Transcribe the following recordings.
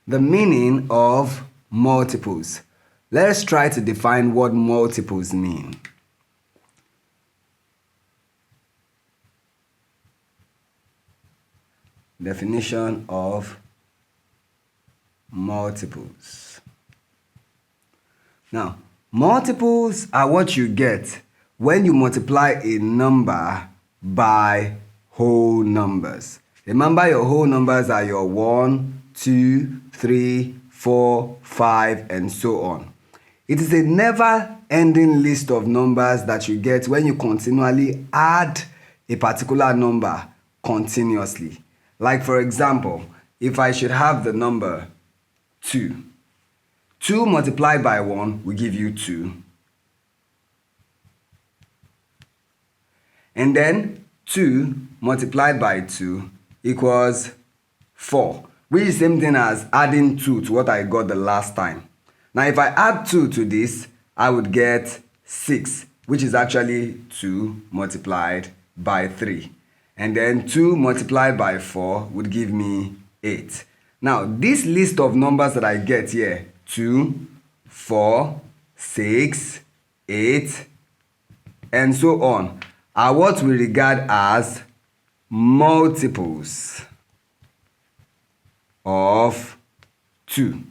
The meaning of multiples. Let's try to define what multiples mean. Definition of multiples. Now, multiples are what you get when you multiply a number by whole numbers. Remember, your whole numbers are your 1, 2, 3, 4, 5, and so on. It is a never-ending list of numbers that you get when you continually add a particular number continuously. Like, for example, if I should have the number 2. 2 multiplied by 1 will give you 2. And then 2 multiplied by 2 equals 4, which is the same thing as adding 2 to what I got the last time. Now, if I add 2 to this, I would get 6, which is actually 2 multiplied by 3. And then 2 multiplied by 4 would give me 8. Now, this list of numbers that I get here, 2, 4, 6, 8, and so on, are what we regard as multiples of 2.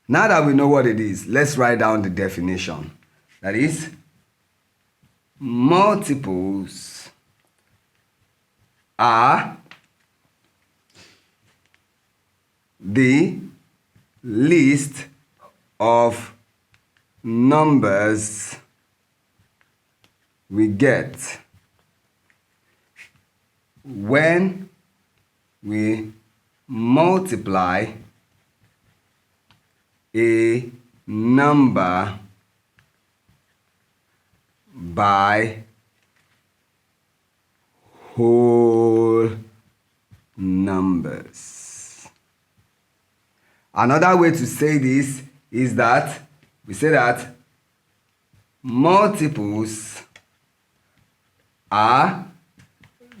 Now that we know what it is, let's write down the definition. That is, multiples are the list of numbers we get when we multiply a number by whole numbers. Another way to say this is that we say that multiples are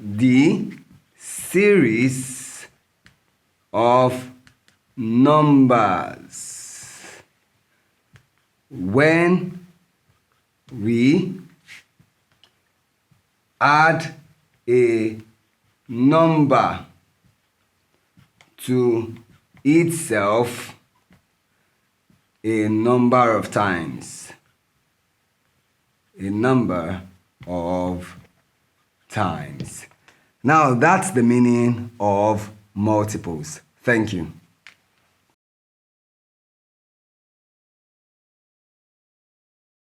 the series of numbers when we add a number to itself a number of times. A number of times. Now, that's the meaning of multiples. Thank you.